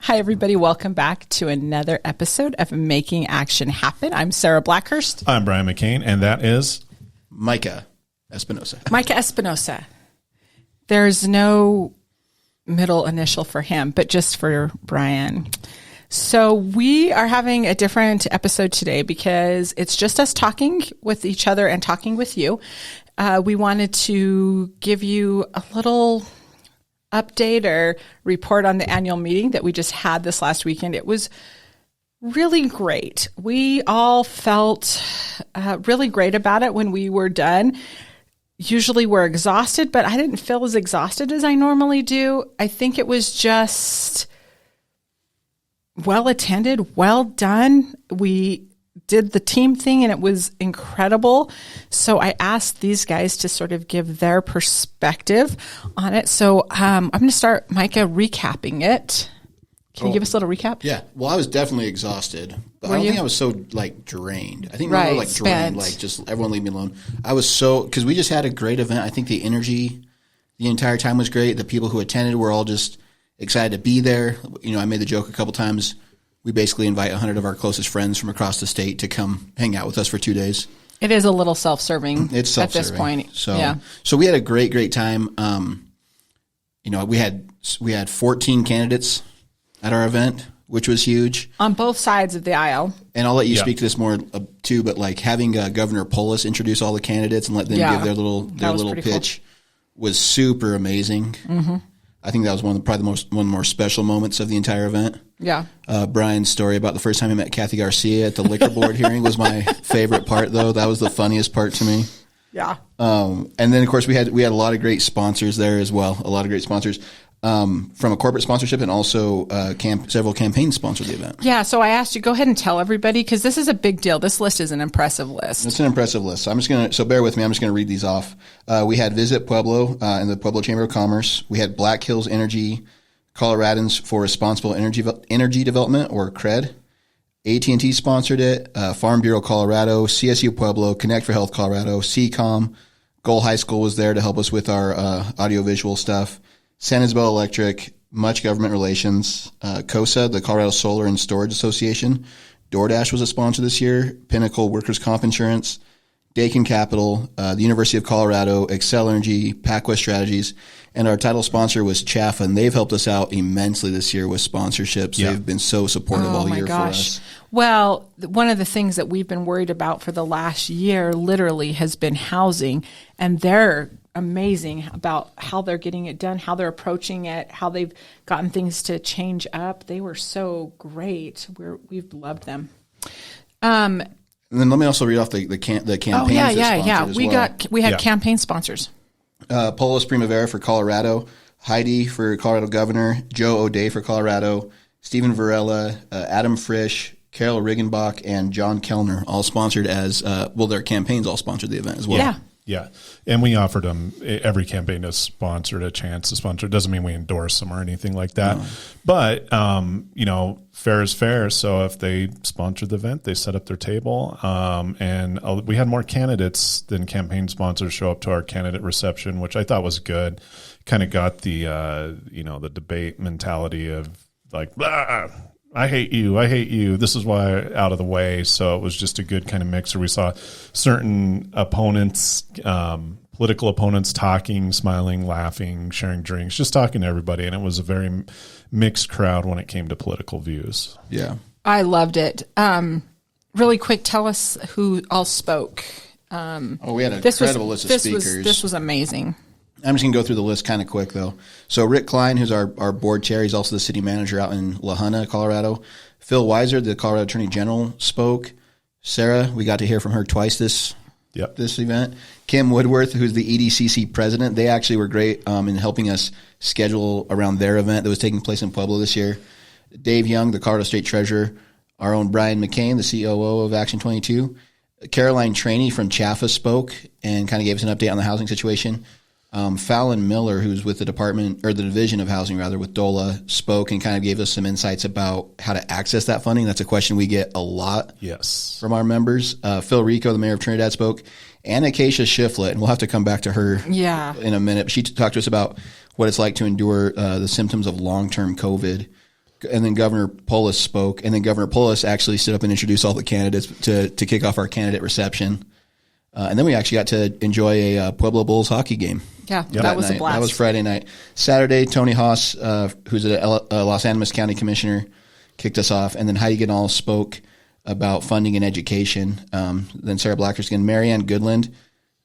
Hi, everybody. Welcome back to another episode of Making Action Happen. I'm Sara Blackhurst. I'm Brian McCain, and that is Micah Espinosa. Micah Espinosa. There's no middle initial for him, but just for Brian. So we are having a different episode today because it's just us talking with each other and talking with you. We wanted to give you a little update or report on the annual meeting that we just had this last weekend. It was really great. We all felt really great about it when we were done. Usually we're exhausted, but I didn't feel as exhausted as I normally do. I think it was just well attended, well done. We did the team thing and it was incredible. So I asked these guys to sort of give their perspective on it. So I'm going to start, Micah, recapping it. Can you give us a little recap? Yeah. Well, I was definitely exhausted, but I don't think I was so drained. I think Right, more spent. drained, just everyone leave me alone. I was because we just had a great event. I think the energy the entire time was great. The people who attended were all just excited to be there. I made the joke a couple times. We basically invite 100 of our closest friends from across the state to come hang out with us for 2 days. It is a little self-serving It's self-serving. at this point. So we had a great time. We had 14 candidates at our event, which was huge. On both sides of the aisle. And I'll let you speak to this more too, but having Governor Polis introduce all the candidates and let them give their little pitch was super amazing. Mm-hmm. I think that was one of the more special moments of the entire event. Yeah. Brian's story about the first time he met Kathy Garcia at the liquor board hearing was my favorite part, though. That was the funniest part to me. Yeah. And then of course we had a lot of great sponsors there as well. A lot of great sponsors. From a corporate sponsorship and also several campaigns sponsored the event. Yeah, so I asked you, go ahead and tell everybody, because this is a big deal. This list is an impressive list. It's an impressive list. So bear with me. I'm just going to read these off. We had Visit Pueblo in the Pueblo Chamber of Commerce. We had Black Hills Energy, Coloradans for Responsible Energy Development, or CRED. AT&T sponsored it. Farm Bureau Colorado, CSU Pueblo, Connect for Health Colorado, CCOM, Goal High School was there to help us with our audiovisual stuff. San Isabel Electric, Much Government Relations, COSA, the Colorado Solar and Storage Association. DoorDash was a sponsor this year. Pinnacle Workers' Comp Insurance, Dakin Capital, the University of Colorado, Excel Energy, PacWest Strategies, and our title sponsor was Chaffa, and they've helped us out immensely this year with sponsorships. Yeah. They've been so supportive all year for us. Well, one of the things that we've been worried about for the last year literally has been housing, and they're amazing about how they're getting it done, how they're approaching it, how they've gotten things to change up. They were so great. We've loved them. And then let me also read off the campaigns. Oh yeah. We had campaign sponsors. Polis Primavera for Colorado, Heidi for Colorado Governor, Joe O'Day for Colorado, Stephen Varela, Adam Frisch, Carol Riggenbach, and John Kellner, all sponsored as their campaigns all sponsored the event as well. Yeah. Yeah. And we offered them, every campaign is sponsored, a chance to sponsor. It doesn't mean we endorse them or anything like that. No. But, fair is fair. So if they sponsored the event, they set up their table. And we had more candidates than campaign sponsors show up to our candidate reception, which I thought was good. Kind of got the, the debate mentality of blah, I hate you. This is why out of the way. So it was just a good kind of mix where we saw certain opponents, political opponents talking, smiling, laughing, sharing drinks, just talking to everybody. And it was a very mixed crowd when it came to political views. Yeah. I loved it. Really quick, tell us who all spoke. We had an incredible list of speakers. This was amazing. I'm just going to go through the list kind of quick, though. So Rick Klein, who's our board chair, he's also the city manager out in La Junta, Colorado. Phil Weiser, the Colorado Attorney General, spoke. Sara, we got to hear from her twice this event. Kim Woodworth, who's the EDCC president, they actually were great in helping us schedule around their event that was taking place in Pueblo this year. Dave Young, the Colorado State Treasurer. Our own Brian McCain, the COO of Action 22. Caroline Traney from Chaffa spoke and kind of gave us an update on the housing situation. Fallon Miller, who's with the Division of Housing, with DOLA, spoke and kind of gave us some insights about how to access that funding. That's a question we get a lot from our members. Phil Rico, the mayor of Trinidad, spoke. And Acacia Shiflett, and we'll have to come back to her in a minute. She talked to us about what it's like to endure the symptoms of long-term COVID and then Governor Polis spoke, and then Governor Polis actually stood up and introduced all the candidates to kick off our candidate reception. And then we actually got to enjoy a Pueblo Bulls hockey game. Yeah, that was night. a blast. That was Friday night. Saturday, Tony Haas, who's a Los Animas County Commissioner, kicked us off, and then Heidi Ganal spoke about funding and education. Then Sarah Blackerskin, Marianne Goodland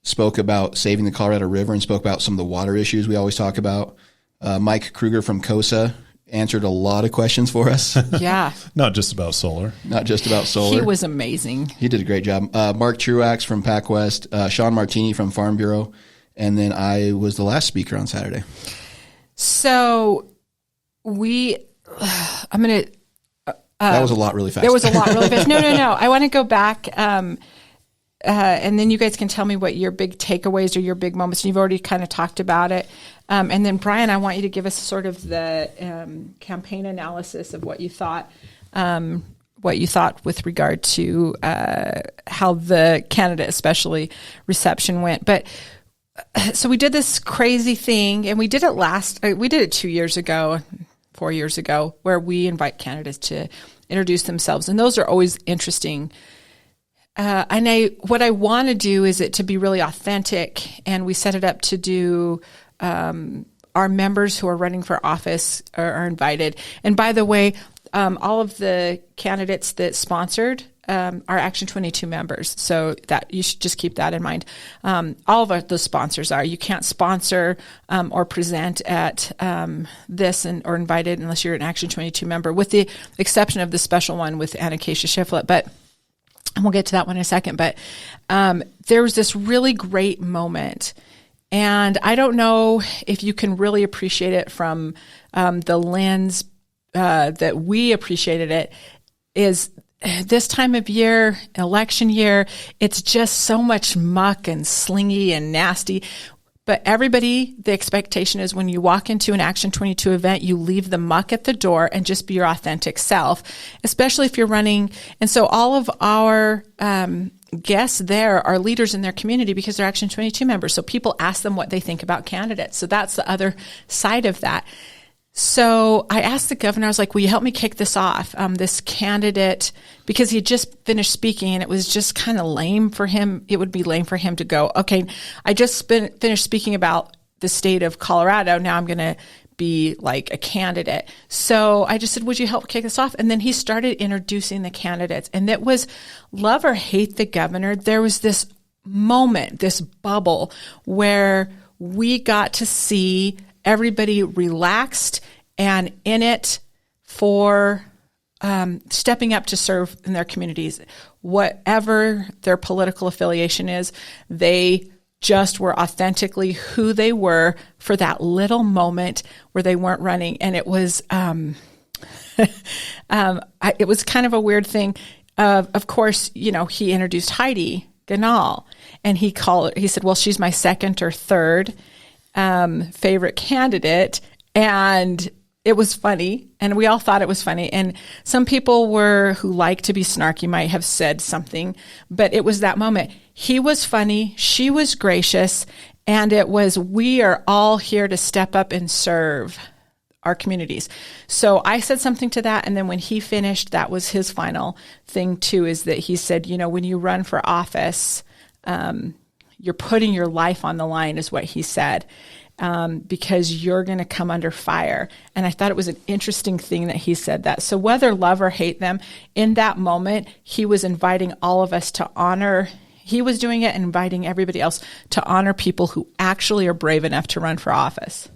spoke about saving the Colorado River and spoke about some of the water issues we always talk about. Mike Kruger from COSA answered a lot of questions for us. Yeah. Not just about solar. He was amazing. He did a great job. Mark Truax from PacWest, Sean Martini from Farm Bureau, and then I was the last speaker on Saturday. So that was a lot really fast. There was a lot really fast. No. I want to go back, and then you guys can tell me what your big takeaways or your big moments. You've already kind of talked about it. And then, Brian, I want you to give us sort of the campaign analysis of what you thought with regard to how the candidate, especially reception went. But so we did this crazy thing, and we did it 2 years ago, 4 years ago, where we invite candidates to introduce themselves. And those are always interesting. What I want to do is it to be really authentic, and we set it up to do our members who are running for office are invited. And by the way, all of the candidates that sponsored are Action 22 members, so that you should just keep that in mind. All of the sponsors are. You can't sponsor or present at this or invited unless you're an Action 22 member, with the exception of the special one with Anna Keisha Shiflett. But and we'll get to that one in a second. But there was this really great moment. And I don't know if you can really appreciate it from the lens that we appreciated it, is this time of year, election year, it's just so much muck and slingy and nasty. But everybody, the expectation is when you walk into an Action 22 event, you leave the muck at the door and just be your authentic self, especially if you're running. And so all of our guests there are leaders in their community because they're Action 22 members. So people ask them what they think about candidates. So that's the other side of that. So I asked the governor, I was like, will you help me kick this off? This candidate, because he had just finished speaking and it was just kind of lame for him. It would be lame for him to go, okay, I just finished speaking about the state of Colorado. Now I'm going to be like a candidate. So I just said, would you help kick this off? And then he started introducing the candidates. And it was love or hate the governor. There was this moment, this bubble where we got to see everybody relaxed and in it for stepping up to serve in their communities. Whatever their political affiliation is, they just were authentically who they were for that little moment where they weren't running. And it was it was kind of a weird thing. Of course, he introduced Heidi Ganal, and he said, well, she's my second or third favorite candidate. And it was funny, and we all thought it was funny. And some people who like to be snarky might have said something, but it was that moment. He was funny, she was gracious, and it was, we are all here to step up and serve our communities. So I said something to that, and then when he finished, that was his final thing too, is that he said, when you run for office, you're putting your life on the line, is what he said, because you're going to come under fire. And I thought it was an interesting thing that he said that. So whether love or hate them, in that moment, he was inviting all of us to honor. He was doing it and inviting everybody else to honor people who actually are brave enough to run for office.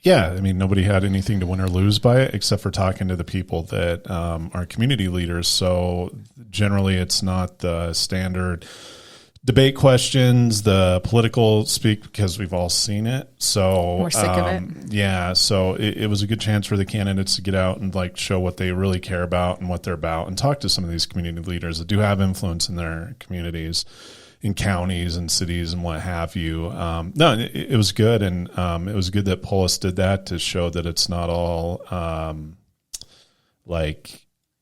Yeah, nobody had anything to win or lose by it except for talking to the people that are community leaders. So generally, it's not the standard debate questions, the political speak, because we've all seen it. So we're sick of it. Yeah, so it was a good chance for the candidates to get out and show what they really care about and what they're about, and talk to some of these community leaders that do have influence in their communities, in counties and cities and what have you. It was good, and it was good that Polis did that to show that it's not all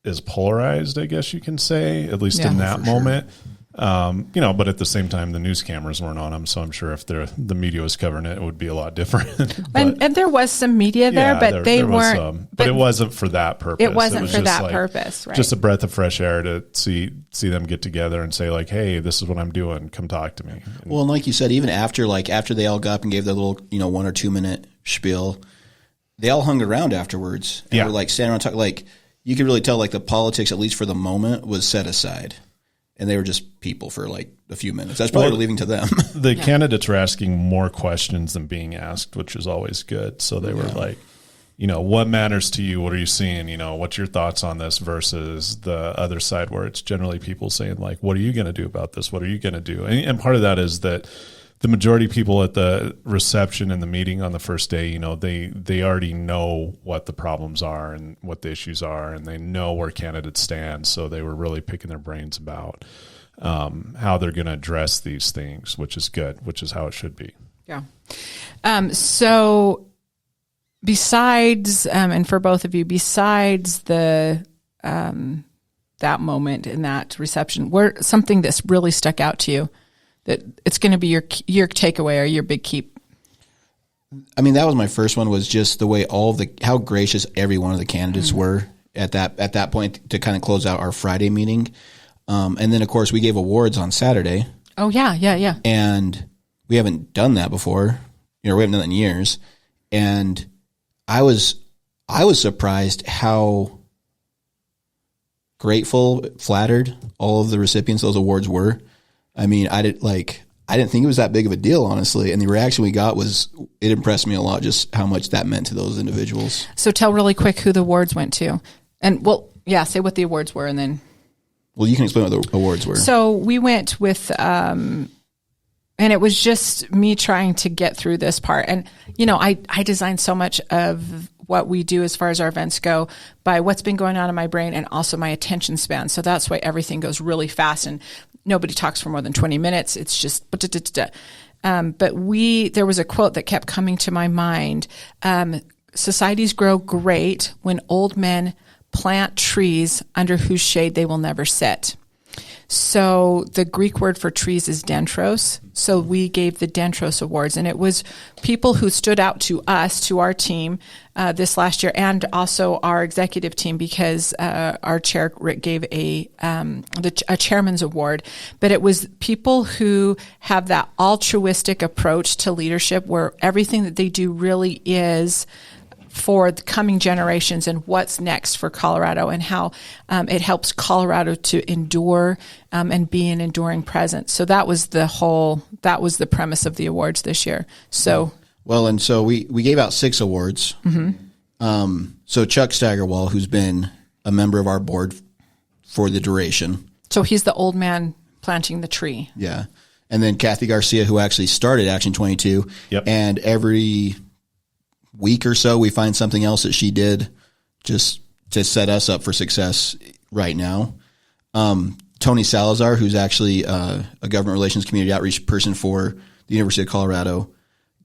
as polarized, I guess you can say, at least in that moment. But at the same time, the news cameras weren't on them, so I'm sure if the media was covering it, it would be a lot different. and there was some media there, but they weren't. But it wasn't for that purpose. It wasn't for that purpose, right? Just a breath of fresh air to see them get together and say, like, hey, this is what I'm doing. Come talk to me. Well, and like you said, even after they all got up and gave their little 1 or 2 minute spiel, they all hung around afterwards and were like standing around talking. Like, you could really tell, like, the politics, at least for the moment, was set aside. And they were just people for like a few minutes. That's probably leaving to them. The candidates were asking more questions than being asked, which is always good. So they were like, what matters to you? What are you seeing? What's your thoughts on this versus the other side where it's generally people saying like, what are you going to do about this? What are you going to do? And part of that is that the majority of people at the reception and the meeting on the first day, they already know what the problems are and what the issues are, and they know where candidates stand. So they were really picking their brains about how they're going to address these things, which is good, which is how it should be. Yeah. So besides, and for both of you, besides the that moment in that reception, something that's really stuck out to you, that it's going to be your takeaway or your big keep? I mean, that was my first one, was just the way how gracious every one of the candidates were at that point to kind of close out our Friday meeting. And then, of course, we gave awards on Saturday. Oh, yeah. And we haven't done that before. We haven't done that in years. And I was surprised how grateful, flattered all of the recipients of those awards were. I mean, I didn't think it was that big of a deal, honestly. And the reaction we got it impressed me a lot, just how much that meant to those individuals. So tell really quick who the awards went to. And say what the awards were, and then. Well, you can explain what the awards were. So we went with, and it was just me trying to get through this part. And, I designed so much of what we do as far as our events go by what's been going on in my brain and also my attention span. So that's why everything goes really fast and nobody talks for more than 20 minutes. It's just, but there was a quote that kept coming to my mind. Societies grow great when old men plant trees under whose shade they will never sit. So the Greek word for trees is dendros. So we gave the Dendros Awards, and it was people who stood out to us, to our team, this last year, and also our executive team, because our chair, Rick, gave a chairman's award. But it was people who have that altruistic approach to leadership, where everything that they do really is for the coming generations and what's next for Colorado, and how it helps Colorado to endure and be an enduring presence. So that was the premise of the awards this year. So and so we gave out 6 awards. Mm-hmm. So Chuck Staggerwall, who's been a member of our board for the duration. So he's the old man planting the tree. Yeah. And then Kathy Garcia, who actually started Action 22. Yep. And every week or so we find something else that she did just to set us up for success right now. Tony Salazar, who's actually a government relations community outreach person for the University of Colorado.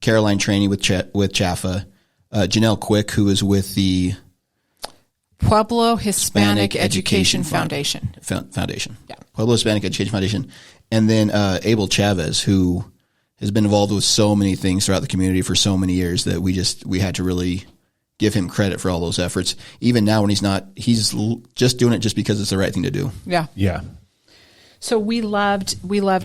Caroline Traney with Chaffa. Janelle Quick, who is with the Pueblo Hispanic Education Foundation. Yeah. Pueblo Hispanic Education Foundation. And then Abel Chavez, who has been involved with so many things throughout the community for so many years that we had to really give him credit for all those efforts. Even now when he's just doing it just because it's the right thing to do. Yeah. Yeah. So we loved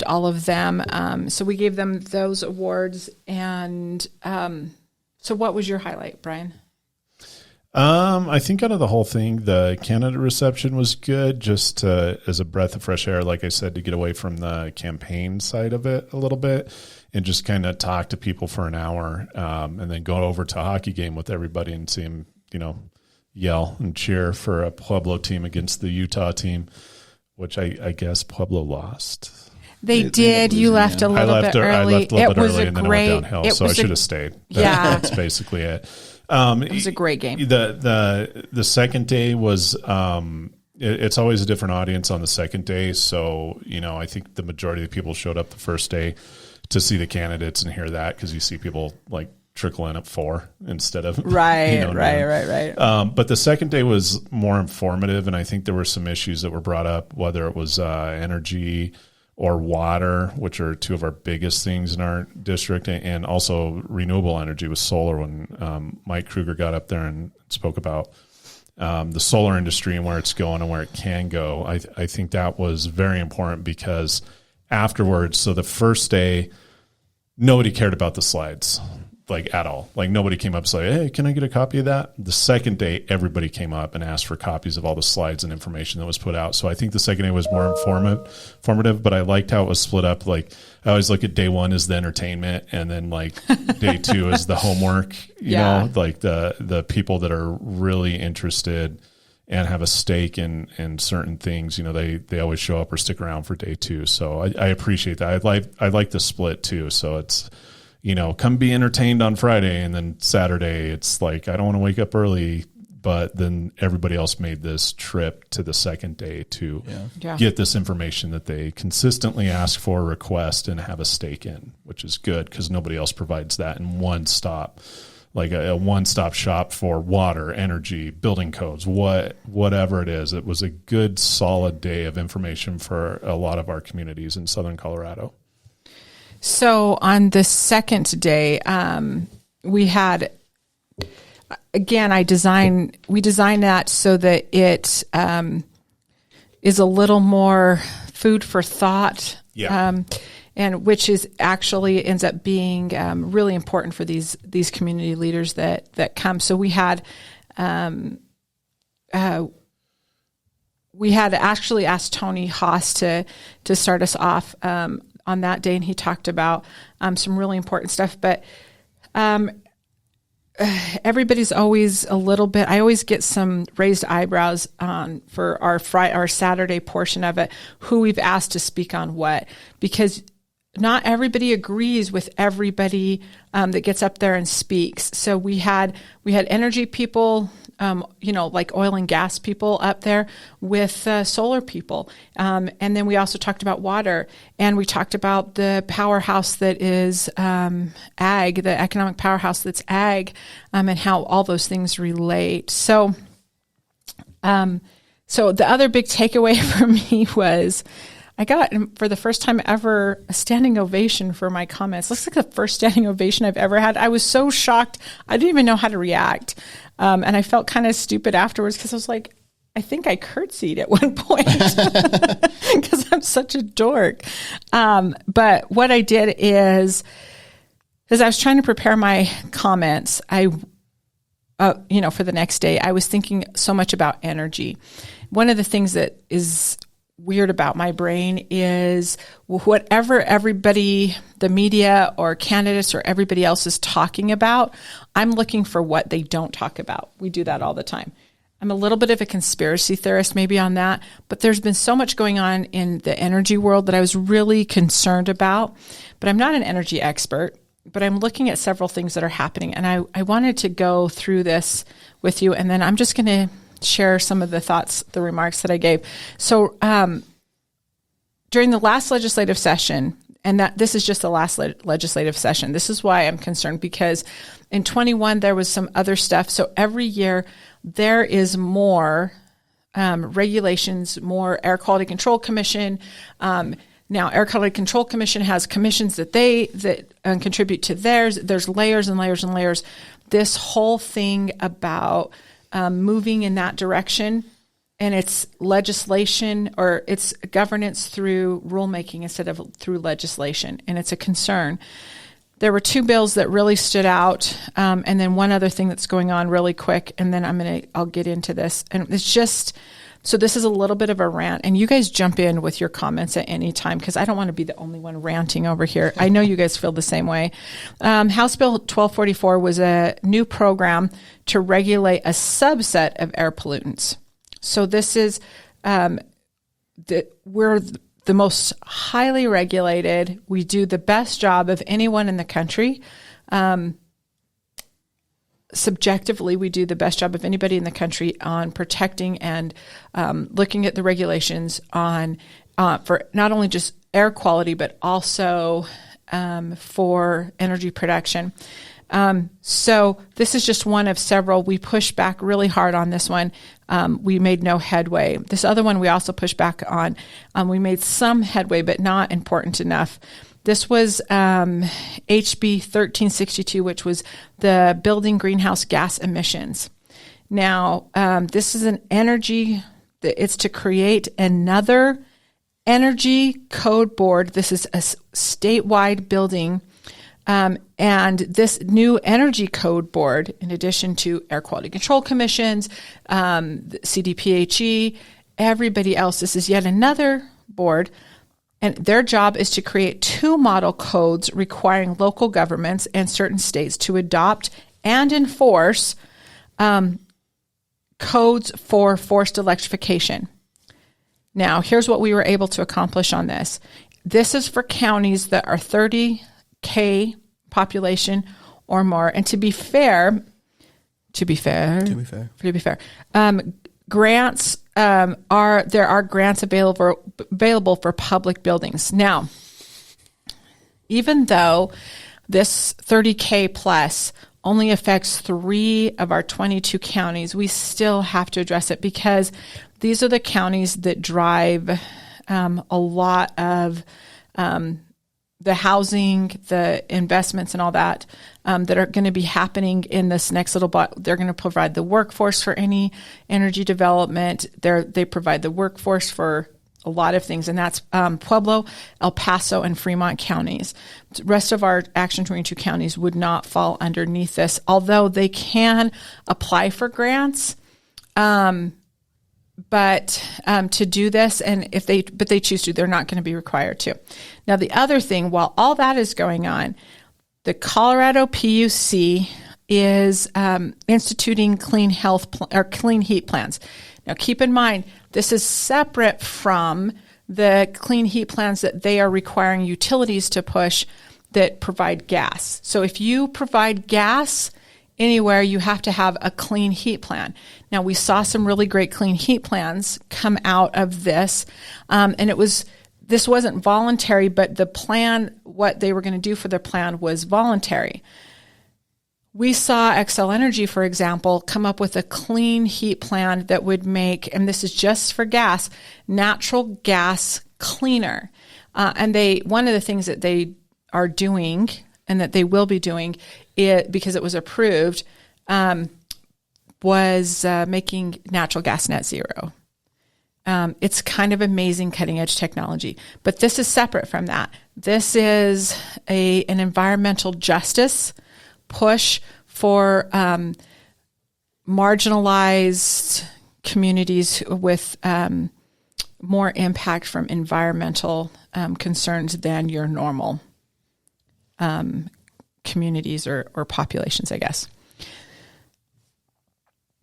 all of them. So we gave them those awards. And so what was your highlight, Brian? I think out of the whole thing, the candidate reception was good, just as a breath of fresh air, like I said, to get away from the campaign side of it a little bit and just kind of talk to people for an hour, and then go over to a hockey game with everybody and see them, yell and cheer for a Pueblo team against the Utah team, which I guess Pueblo lost. They did. You left a little bit early. I left a little bit early, and then it went downhill, so I should have stayed. That's basically it. It was a great game. The second day was it's always a different audience on the second day. So, I think the majority of the people showed up the first day to see the candidates and hear that, because you see people like trickle in at 4 instead of right. But the second day was more informative, and I think there were some issues that were brought up, whether it was energy or water, which are two of our biggest things in our district, and also renewable energy with solar. When Mike Kruger got up there and spoke about the solar industry and where it's going and where it can go, I think that was very important, because afterwards, so the first day, nobody cared about the slides, like at all. Like nobody came up and said, hey, can I get a copy of that? The second day, everybody came up and asked for copies of all the slides and information that was put out. So I think the second day was more informative, but I liked how it was split up. Like I always look at day one as the entertainment, and then like day two is the homework, you know, like the people that are really interested and have a stake in certain things, you know, they always show up or stick around for day two. So I appreciate that. I like the split too. So it's, you know, come be entertained on Friday, and then Saturday it's like, I don't want to wake up early, but then everybody else made this trip to the second day to get this information that they consistently ask for, request, and have a stake in, which is good because nobody else provides that in one stop, like a one-stop shop for water, energy, building codes, whatever it is. It was a good, solid day of information for a lot of our communities in Southern Colorado. So on the second day, we had, again, we designed that so that it is a little more food for thought. Yeah. And which is actually ends up being really important for these community leaders that come. So we had actually asked Tony Haas to start us off on that day, and he talked about some really important stuff. But everybody's always a little bit. I always get some raised eyebrows on for our Saturday portion of it, who we've asked to speak on what, because not everybody agrees with everybody that gets up there and speaks. So we had energy people, like oil and gas people up there with solar people. And then we also talked about water, and we talked about the powerhouse that is ag, the economic powerhouse that's ag, and how all those things relate. So the other big takeaway for me was I got, for the first time ever, a standing ovation for my comments. Looks like the first standing ovation I've ever had. I was so shocked. I didn't even know how to react. And I felt kind of stupid afterwards because I was like, I think I curtsied at one point because I'm such a dork. But what I did is, as I was trying to prepare my comments, for the next day, I was thinking so much about energy. One of the things that is weird about my brain is whatever everybody, the media or candidates or everybody else is talking about, I'm looking for what they don't talk about. We do that all the time. I'm a little bit of a conspiracy theorist maybe on that, but there's been so much going on in the energy world that I was really concerned about. But I'm not an energy expert, but I'm looking at several things that are happening. And I wanted to go through this with you, and then I'm just going to share some of the thoughts, the remarks that I gave. So during the last legislative session, and that this is just the last legislative session, this is why I'm concerned, because in 21 there was some other stuff. So every year there is more regulations, more Air Quality Control Commission. Now, Air Quality Control Commission has commissions that contribute to theirs. There's layers and layers and layers. This whole thing about moving in that direction, and it's legislation or it's governance through rulemaking instead of through legislation, and it's a concern. There were two bills that really stood out, and then one other thing that's going on really quick, and then I'll get into this. And it's just, so this is a little bit of a rant, and you guys jump in with your comments at any time because I don't want to be the only one ranting over here. I know you guys feel the same way. House Bill 1244 was a new program to regulate a subset of air pollutants. So this is, we're the most highly regulated. We do the best job of anyone in the country. Subjectively, we do the best job of anybody in the country on protecting and looking at the regulations on for not only just air quality, but also for energy production. So this is just one of several. We pushed back really hard on this one. We made no headway. This other one we also pushed back on. We made some headway, but not important enough. This was HB 1362, which was the building greenhouse gas emissions. Now, this is an energy, it's to create another energy code board. This is a statewide building. And this new energy code board, in addition to Air Quality Control Commissions, CDPHE, everybody else, this is yet another board. And their job is to create 2 model codes requiring local governments and certain states to adopt and enforce codes for forced electrification. Now, here's what we were able to accomplish on this. This is for counties that are 30K population or more. And to be fair, grants there are grants available for public buildings. Now, even though this 30K plus only affects 3 of our 22 counties, we still have to address it because these are the counties that drive a lot of the housing, the investments and all that that are going to be happening in this next little block. They're going to provide the workforce for any energy development. They provide the workforce for a lot of things, and that's Pueblo, El Paso, and Fremont counties. The rest of our Action 22 counties would not fall underneath this, although they can apply for grants. But to do this, and if they choose to, they're not going to be required to. Now, the other thing, while all that is going on, the Colorado PUC is instituting clean heat plans. Now, keep in mind, this is separate from the clean heat plans that they are requiring utilities to push that provide gas. So if you provide gas anywhere, you have to have a clean heat plan. Now, we saw some really great clean heat plans come out of this, and this wasn't voluntary, but the plan, what they were going to do for their plan was voluntary. We saw Xcel Energy, for example, come up with a clean heat plan that would make, and this is just for gas, natural gas cleaner. And one of the things that they are doing and that they will be doing, because it was approved, was making natural gas net zero. It's kind of amazing cutting edge technology, but this is separate from that. This is an environmental justice push for marginalized communities with more impact from environmental concerns than your normal communities or populations, I guess.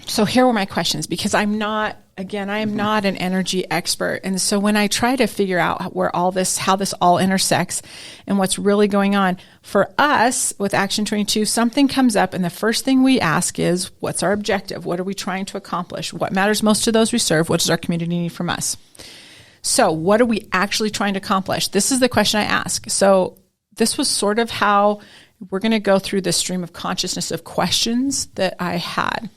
So here were my questions, because I am not an energy expert. And so when I try to figure out how this all intersects and what's really going on for us with Action 22, something comes up and the first thing we ask is, what's our objective? What are we trying to accomplish? What matters most to those we serve? What does our community need from us? So what are we actually trying to accomplish? This is the question I ask. So this was sort of how we're going to go through the stream of consciousness of questions that I had.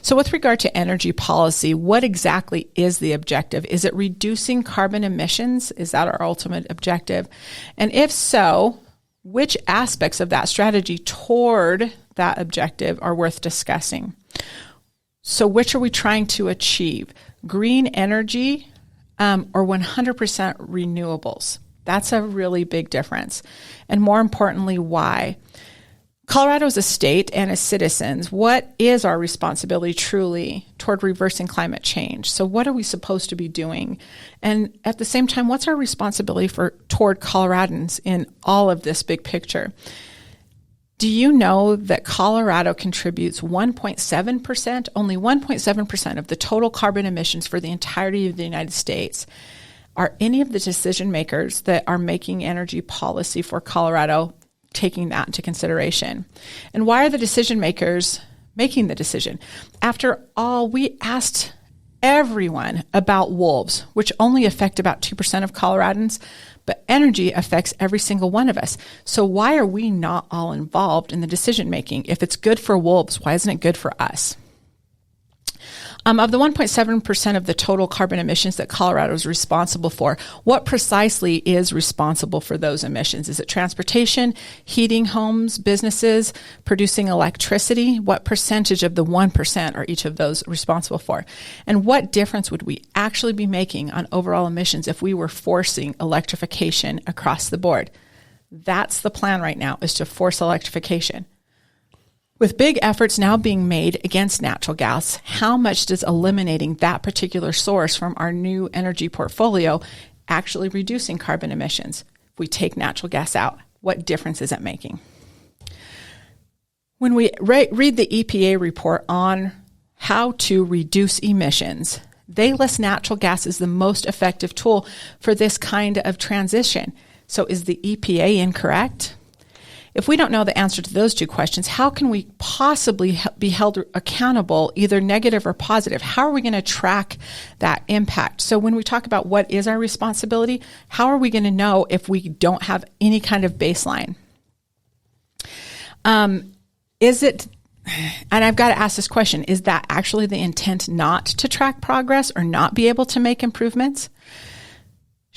So with regard to energy policy, what exactly is the objective? Is it reducing carbon emissions? Is that our ultimate objective? And if so, which aspects of that strategy toward that objective are worth discussing? So which are we trying to achieve? Green energy or 100% renewables? That's a really big difference. And more importantly, why? Colorado is a state and as citizens, what is our responsibility truly toward reversing climate change? So what are we supposed to be doing? And at the same time, what's our responsibility toward Coloradans in all of this big picture? Do you know that Colorado contributes 1.7%, only 1.7% of the total carbon emissions for the entirety of the United States? Are any of the decision makers that are making energy policy for Colorado taking that into consideration? And why are the decision makers making the decision? After all, we asked everyone about wolves, which only affect about 2% of Coloradans, but energy affects every single one of us. So why are we not all involved in the decision making? If it's good for wolves, why isn't it good for us? Of the 1.7% of the total carbon emissions that Colorado is responsible for, what precisely is responsible for those emissions? Is it transportation, heating homes, businesses, producing electricity? What percentage of the 1% are each of those responsible for? And what difference would we actually be making on overall emissions if we were forcing electrification across the board? That's the plan right now, is to force electrification. With big efforts now being made against natural gas, how much does eliminating that particular source from our new energy portfolio actually reducing carbon emissions? If we take natural gas out, what difference is it making? When we read the EPA report on how to reduce emissions, they list natural gas as the most effective tool for this kind of transition. So is the EPA incorrect? If we don't know the answer to those two questions, how can we possibly be held accountable, either negative or positive? How are we going to track that impact? So when we talk about what is our responsibility, how are we going to know if we don't have any kind of baseline? Is it, and I've got to ask this question, is that actually the intent not to track progress or not be able to make improvements?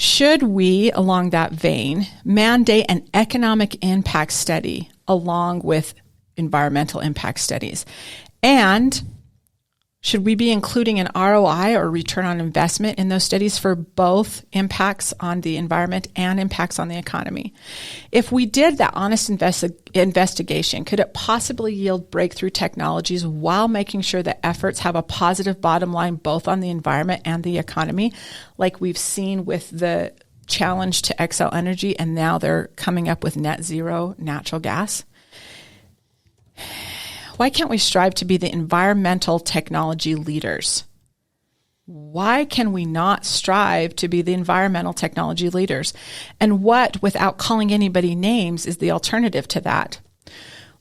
Should we, along that vein, mandate an economic impact study along with environmental impact studies? And should we be including an ROI or return on investment in those studies for both impacts on the environment and impacts on the economy? If we did that honest investigation, could it possibly yield breakthrough technologies while making sure that efforts have a positive bottom line both on the environment and the economy, like we've seen with the challenge to Xcel Energy, and now they're coming up with net zero natural gas? Why can't we strive to be the environmental technology leaders? Why can we not strive to be the environmental technology leaders? And what, without calling anybody names, is the alternative to that?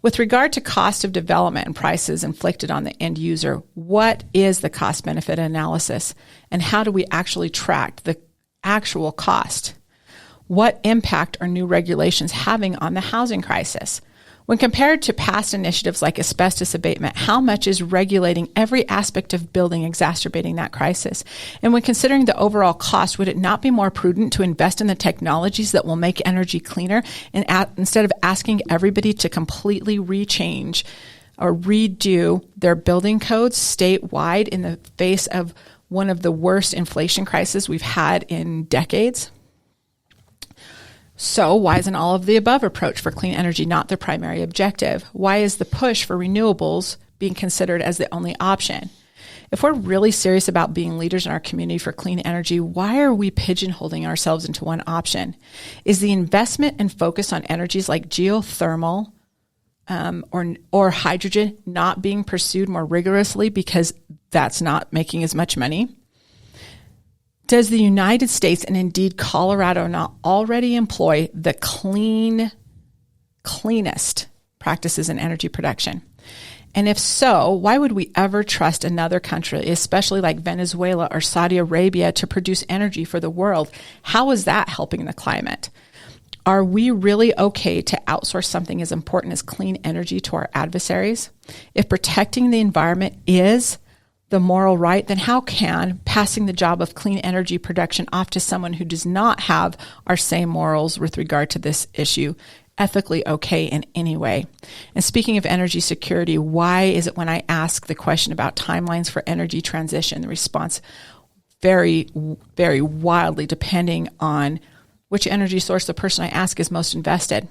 With regard to cost of development and prices inflicted on the end user, what is the cost-benefit analysis? And how do we actually track the actual cost? What impact are new regulations having on the housing crisis? When compared to past initiatives like asbestos abatement, how much is regulating every aspect of building exacerbating that crisis? And when considering the overall cost, would it not be more prudent to invest in the technologies that will make energy cleaner and instead of asking everybody to completely rechange or redo their building codes statewide in the face of one of the worst inflation crises we've had in decades? So why isn't all of the above approach for clean energy not the primary objective? Why is the push for renewables being considered as the only option? If we're really serious about being leaders in our community for clean energy, why are we pigeonholing ourselves into one option? Is the investment and focus on energies like geothermal or hydrogen not being pursued more rigorously because that's not making as much money? Does the United States, and indeed Colorado, not already employ the cleanest practices in energy production? And if so, why would we ever trust another country, especially like Venezuela or Saudi Arabia, to produce energy for the world? How is that helping the climate? Are we really okay to outsource something as important as clean energy to our adversaries? If protecting the environment is the moral right, then how can passing the job of clean energy production off to someone who does not have our same morals with regard to this issue ethically okay in any way? And speaking of energy security, why is it when I ask the question about timelines for energy transition, the response very, very wildly depending on which energy source the person I ask is most invested?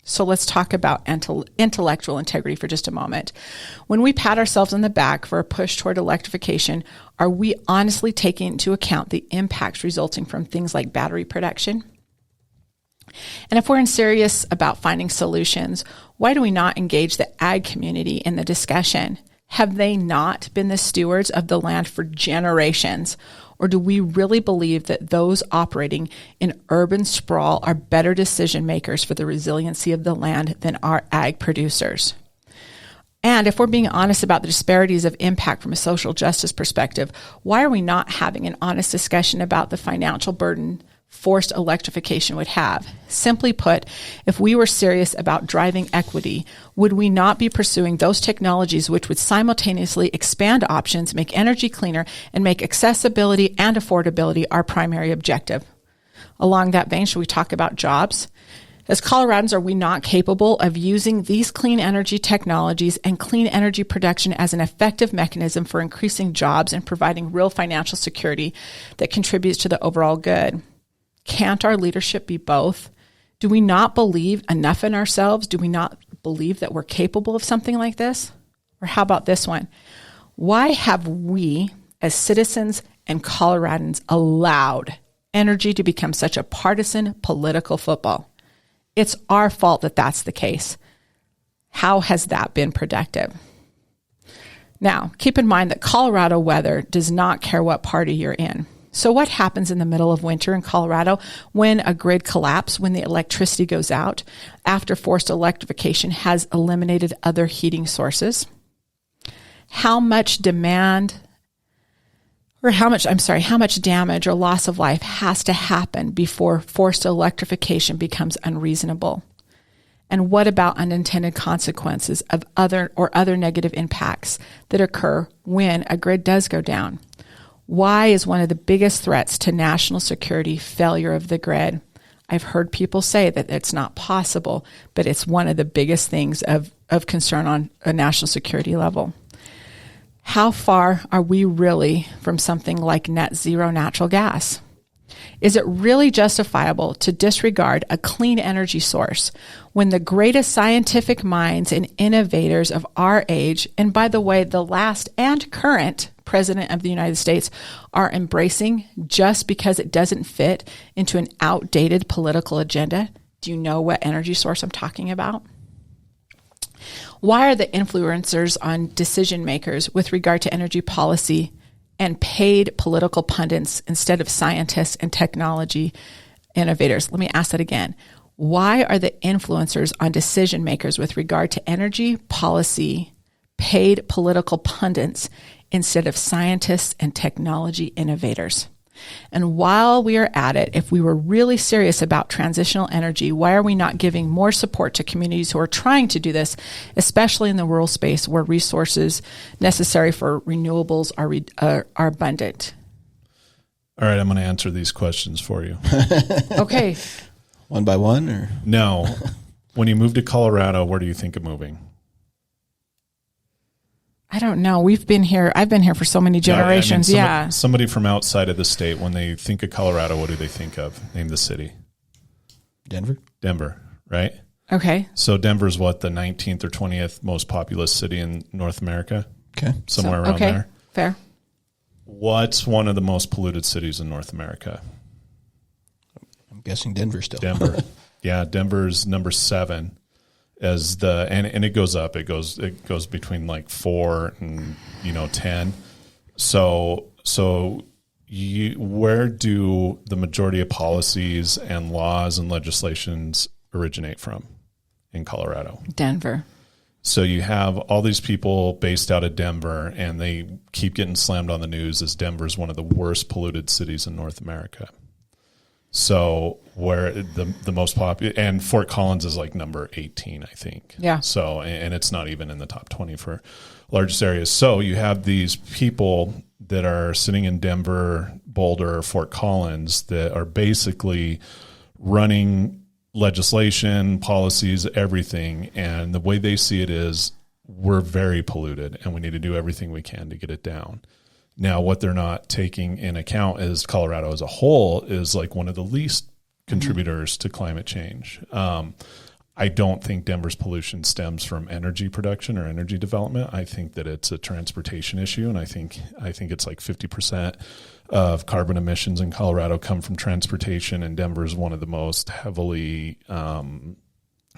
So let's talk about intellectual integrity for just a moment. When we pat ourselves on the back for a push toward electrification, are we honestly taking into account the impacts resulting from things like battery production? And if we're serious about finding solutions, why do we not engage the ag community in the discussion? Have they not been the stewards of the land for generations? Or do we really believe that those operating in urban sprawl are better decision makers for the resiliency of the land than our ag producers? And if we're being honest about the disparities of impact from a social justice perspective, why are we not having an honest discussion about the financial burden forced electrification would have? Simply put, if we were serious about driving equity, would we not be pursuing those technologies which would simultaneously expand options, make energy cleaner, and make accessibility and affordability our primary objective? Along that vein, should we talk about jobs? As Coloradans, are we not capable of using these clean energy technologies and clean energy production as an effective mechanism for increasing jobs and providing real financial security that contributes to the overall good? Can't our leadership be both? Do we not believe enough in ourselves? Do we not believe that we're capable of something like this? Or how about this one? Why have we, as citizens and Coloradans, allowed energy to become such a partisan political football? It's our fault that that's the case. How has that been productive? Now, keep in mind that Colorado weather does not care what party you're in. So what happens in the middle of winter in Colorado when a grid collapse, when the electricity goes out, after forced electrification has eliminated other heating sources? How much damage or loss of life has to happen before forced electrification becomes unreasonable? And what about unintended consequences of other negative impacts that occur when a grid does go down? Why is one of the biggest threats to national security failure of the grid? I've heard people say that it's not possible, but it's one of the biggest things of concern on a national security level. How far are we really from something like net zero natural gas? Is it really justifiable to disregard a clean energy source when the greatest scientific minds and innovators of our age, and by the way, the last and current President of the United States, are embracing just because it doesn't fit into an outdated political agenda? Do you know what energy source I'm talking about? Why are the influencers on decision makers with regard to energy policy and paid political pundits instead of scientists and technology innovators? Let me ask that again. Why are the influencers on decision makers with regard to energy policy paid political pundits instead of scientists and technology innovators? And while we are at it, if we were really serious about transitional energy, why are we not giving more support to communities who are trying to do this, especially in the rural space where resources necessary for renewables are abundant? All right, I'm going to answer these questions for you. Okay. One by one, or? No. When you move to Colorado, where do you think of moving? I don't know. I've been here for so many generations. Somebody from outside of the state, when they think of Colorado, what do they think of? Name the city. Denver, right? Okay. So Denver's what, the 19th or 20th most populous city in North America? Okay. Somewhere around there. Fair. What's one of the most polluted cities in North America? I'm guessing Denver still. Denver. Yeah, Denver's number 7. And it goes up. It goes between like 4 and 10. So where do the majority of policies and laws and legislations originate from in Colorado? Denver. So you have all these people based out of Denver, and they keep getting slammed on the news as Denver's one of the worst polluted cities in North America. So where the most popular, and Fort Collins is like number 18, I think. Yeah. So, and it's not even in the top 20 for largest areas. So you have these people that are sitting in Denver, Boulder, Fort Collins that are basically running legislation, policies, everything. And the way they see it is we're very polluted and we need to do everything we can to get it down. Now, what they're not taking in account is Colorado as a whole is like one of the least contributors to climate change. I don't think Denver's pollution stems from energy production or energy development. I think that it's a transportation issue, and I think it's like 50% of carbon emissions in Colorado come from transportation, and Denver is one of the most heavily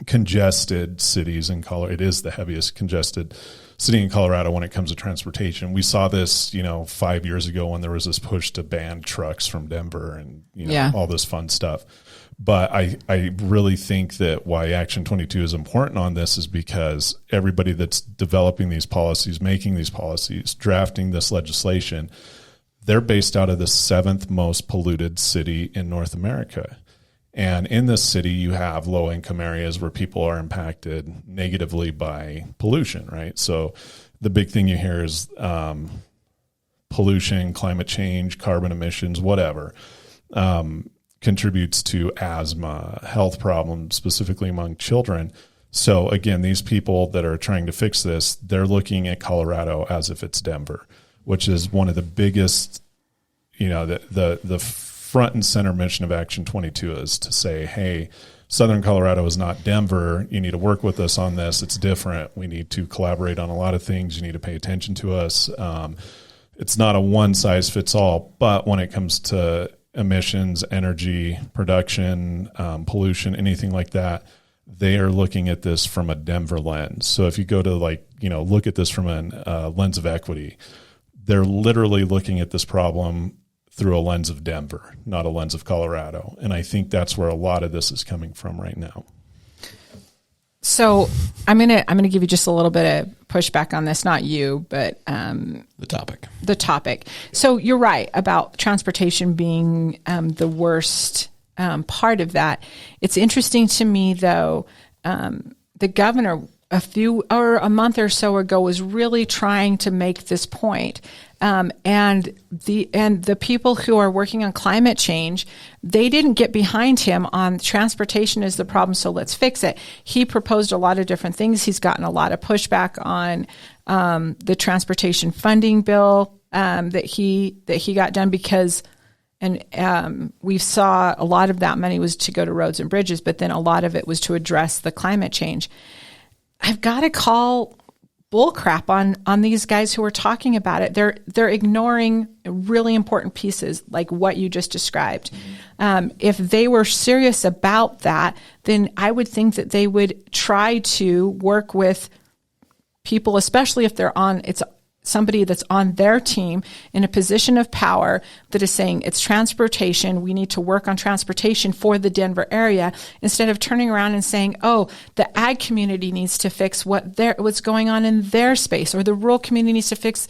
congested cities in Colorado. It is the heaviest congested city in Colorado when it comes to transportation. We saw this, 5 years ago when there was this push to ban trucks from Denver and all this fun stuff. But I really think that why Action 22 is important on this is because everybody that's developing these policies, making these policies, drafting this legislation, they're based out of the 7th most polluted city in North America. And in this city, you have low-income areas where people are impacted negatively by pollution, right? So the big thing you hear is pollution, climate change, carbon emissions, whatever, contributes to asthma, health problems, specifically among children. So again, these people that are trying to fix this, they're looking at Colorado as if it's Denver, which is one of the biggest, the front and center mission of Action 22 is to say, hey, Southern Colorado is not Denver. You need to work with us on this. It's different. We need to collaborate on a lot of things. You need to pay attention to us. It's not a one size fits all, but when it comes to emissions, energy, production, pollution, anything like that, they are looking at this from a Denver lens. So if you go to look at this from a lens of equity, they're literally looking at this problem through a lens of Denver, not a lens of Colorado. And I think that's where a lot of this is coming from right now. So I'm gonna give you just a little bit of pushback on this, not you, but the topic. So you're right about transportation being the worst part of that. It's interesting to me, though, the governor a month or so ago was really trying to make this point. And the people who are working on climate change, they didn't get behind him on transportation is the problem, so let's fix it. He proposed a lot of different things. He's gotten a lot of pushback on the transportation funding bill that he got done because, and we saw a lot of that money was to go to roads and bridges, but then a lot of it was to address the climate change. I've got to call bullcrap on these guys who are talking about it. They're ignoring really important pieces like what you just described. If they were serious about that, then I would think that they would try to work with people, especially if it's somebody that's on their team in a position of power that is saying it's transportation. We need to work on transportation for the Denver area instead of turning around and saying, oh, the ag community needs to fix what's going on in their space, or the rural community needs to fix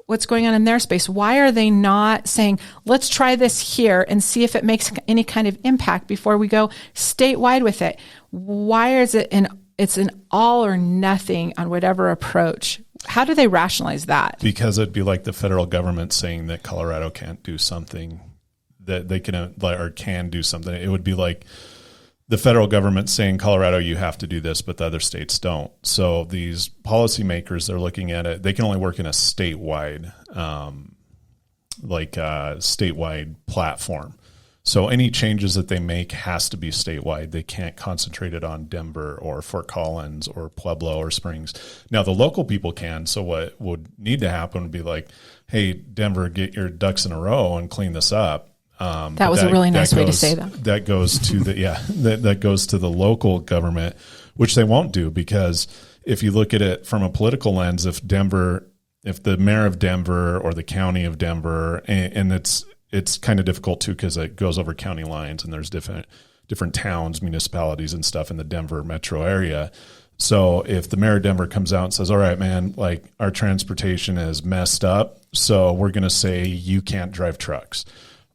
what's going on in their space. Why are they not saying, let's try this here and see if it makes any kind of impact before we go statewide with it? Why is it's an all or nothing on whatever approach? How do they rationalize that? Because it'd be like the federal government saying that Colorado can't do something, that they can do something. It would be like the federal government saying, Colorado, you have to do this, but the other states don't. So these policymakers, they're looking at it, they can only work in a statewide, statewide platform. So any changes that they make has to be statewide. They can't concentrate it on Denver or Fort Collins or Pueblo or Springs. Now, the local people can. So what would need to happen would be like, hey, Denver, get your ducks in a row and clean this up. That was a really nice way to say that. That goes to that goes to the local government, which they won't do, because if you look at it from a political lens, if the mayor of Denver or the county of Denver, and it's kind of difficult too because it goes over county lines and there's different towns, municipalities and stuff in the Denver metro area. So if the mayor of Denver comes out and says, all right, man, like our transportation is messed up, so we're going to say you can't drive trucks,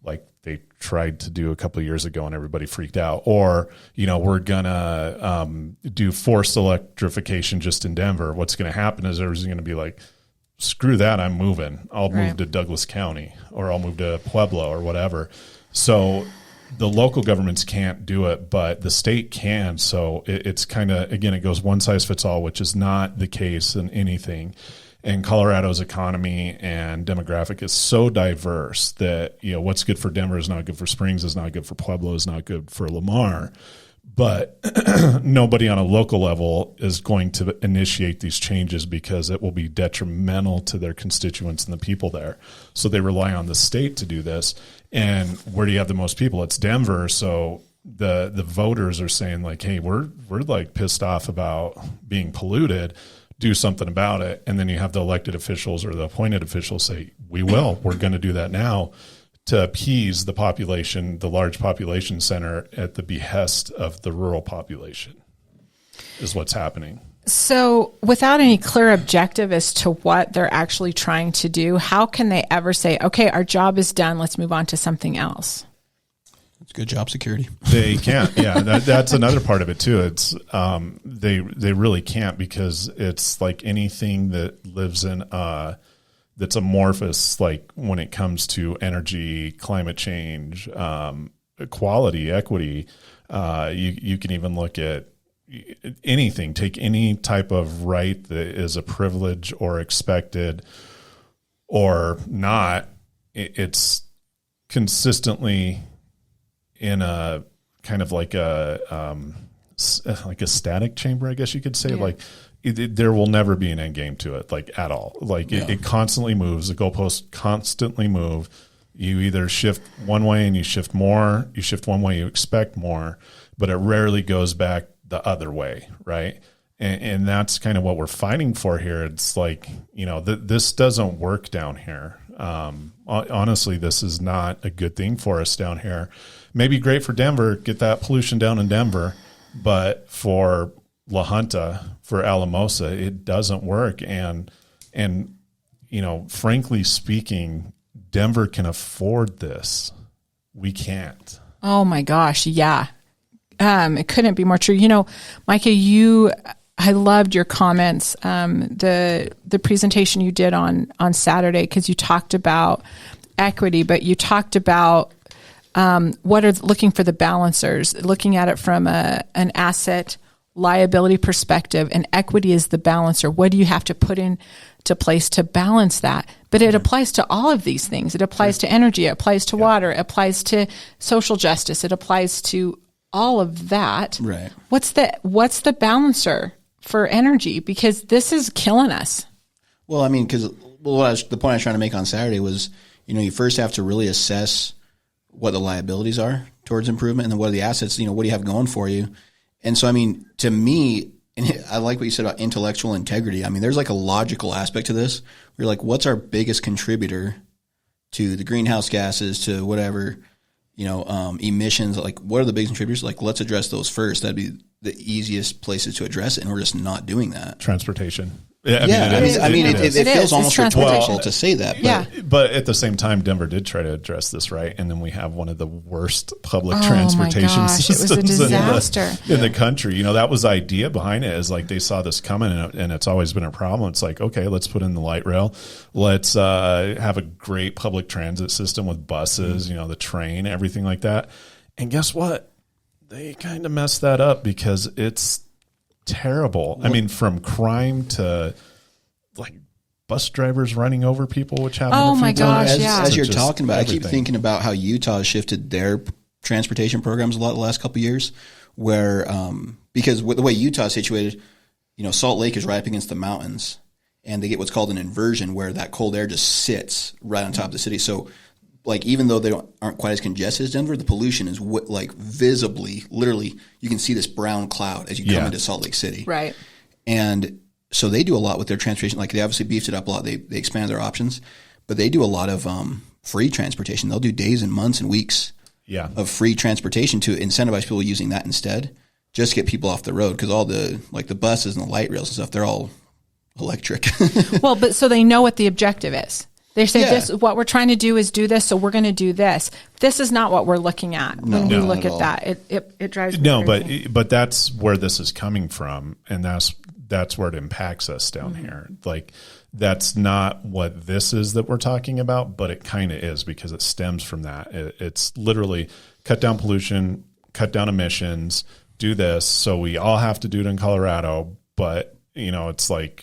like they tried to do a couple of years ago and everybody freaked out. Or, we're going to do forced electrification just in Denver. What's going to happen is everyone's going to be like, screw that, I'm moving. I'll move to Douglas County, or I'll move to Pueblo or whatever. So the local governments can't do it, but the state can. So it's kind of, again, it goes one size fits all, which is not the case in anything. And Colorado's economy and demographic is so diverse that, what's good for Denver is not good for Springs, is not good for Pueblo, is not good for Lamar. But nobody on a local level is going to initiate these changes because it will be detrimental to their constituents and the people there. So they rely on the state to do this. And where do you have the most people? It's Denver. So the voters are saying like, hey, we're like pissed off about being polluted, do something about it. And then you have the elected officials or the appointed officials say, we're going to do that now, to appease the population, the large population center at the behest of the rural population is what's happening. So without any clear objective as to what they're actually trying to do, how can they ever say, okay, our job is done, let's move on to something else? It's good job security. They can't. Yeah, that's another part of it too. It's they really can't, because it's like anything that lives in that's amorphous, like when it comes to energy, climate change, equality, equity. You can even look at anything, take any type of right that is a privilege or expected or not. It's consistently in a kind of like a static chamber, I guess you could say. Yeah. Like there will never be an end game to it, like at all. Like it constantly moves. The goalposts constantly move. You either shift one way and you shift more. You shift one way, you expect more, but it rarely goes back the other way, right? And that's kind of what we're fighting for here. It's like, this doesn't work down here. Honestly, this is not a good thing for us down here. Maybe great for Denver, get that pollution down in Denver, but for La Junta, for Alamosa, it doesn't work. And frankly speaking, Denver can afford this. We can't. Oh my gosh. Yeah. It couldn't be more true. Micah, I loved your comments, the presentation you did on Saturday, because you talked about equity, but you talked about looking for the balancers, looking at it from an asset liability perspective, and equity is the balancer. What do you have to put into place to balance that? But it applies to all of these things. It applies to energy, it applies to water, it applies to social justice, it applies to all of that. Right. What's the balancer for energy? Because this is killing us. Well, I mean, the point I was trying to make on Saturday was, you first have to really assess what the liabilities are towards improvement, and then what are the assets, what do you have going for you? And so, I mean, to me, and I like what you said about intellectual integrity. I mean, there's like a logical aspect to this. We're like, what's our biggest contributor to the greenhouse gases, to whatever, emissions? Like, what are the biggest contributors? Like, let's address those first. That'd be the easiest places to address it, and we're just not doing that. Transportation. It feels almost rhetorical to say that. But at the same time, Denver did try to address this, right? And then we have one of the worst public transportation systems it was a disaster. in the country. That was the idea behind it, is like they saw this coming, and it's always been a problem. It's like, okay, let's put in the light rail. Let's have a great public transit system with buses, the train, everything like that. And guess what? They kind of messed that up, because it's terrible. I mean, from crime to like bus drivers running over people, which happened. Oh my gosh! As you're talking about, everything. I keep thinking about how Utah has shifted their transportation programs a lot the last couple of years, where because the way Utah is situated, Salt Lake is right up against the mountains, and they get what's called an inversion, where that cold air just sits right on top of the city. So, like, even though they aren't quite as congested as Denver, the pollution is visibly, literally, you can see this brown cloud as you come into Salt Lake City. Right. And so they do a lot with their transportation. Like, they obviously beefed it up a lot. They expanded their options, but they do a lot of free transportation. They'll do days and months and weeks of free transportation to incentivize people using that instead, just to get people off the road, because all the buses and the light rails and stuff, they're all electric. Well, but so they know what the objective is. They say this, what we're trying to do is do this, so we're going to do this. This is not what we're looking at when we look at that. It drives me crazy. but that's where this is coming from, and that's where it impacts us down here. Like, that's not what this is that we're talking about, but it kind of is, because it stems from that. It's literally cut down pollution, cut down emissions, do this. So we all have to do it in Colorado, but it's like,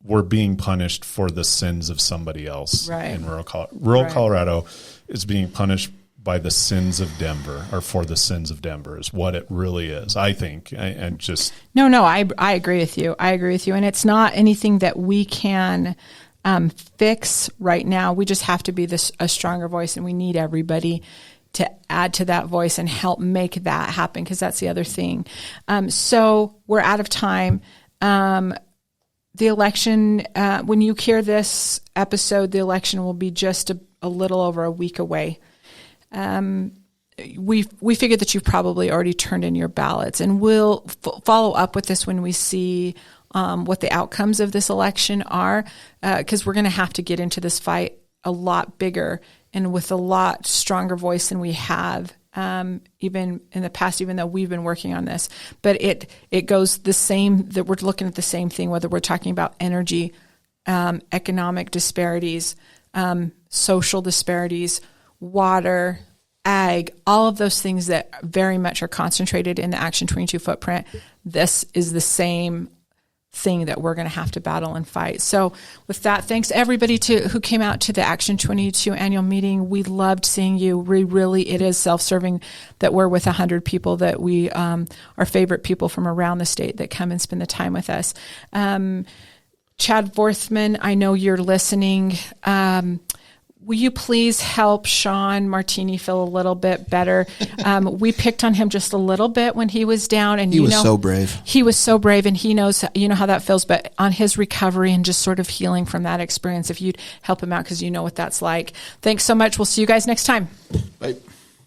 we're being punished for the sins of somebody else in rural Colorado is being punished by the sins of Denver, or for the sins of Denver, is what it really is, I think. And just I agree with you. And it's not anything that we can fix right now. We just have to be a stronger voice, and we need everybody to add to that voice and help make that happen, because that's the other thing. So we're out of time. The election, when you hear this episode, the election will be just a little over a week away. We figured that you've probably already turned in your ballots, and we'll follow up with this when we see what the outcomes of this election are, because we're going to have to get into this fight a lot bigger and with a lot stronger voice than we have, even in the past, even though we've been working on this. But it goes the same, that we're looking at the same thing, whether we're talking about energy, economic disparities, social disparities, water, ag, all of those things that very much are concentrated in the Action 22 footprint. This is the same thing that we're going to have to battle and fight. So with that, thanks everybody who came out to the Action 22 annual meeting. We loved seeing you. It is self-serving that we're with 100 people that we, our favorite people from around the state that come and spend the time with us. Chad Vorthman, I know you're listening. Will you please help Sean Martini feel a little bit better? We picked on him just a little bit when he was down, and he was so brave. He was so brave, and he knows, how that feels. But on his recovery and just sort of healing from that experience, if you'd help him out, because you know what that's like. Thanks so much. We'll see you guys next time. Bye.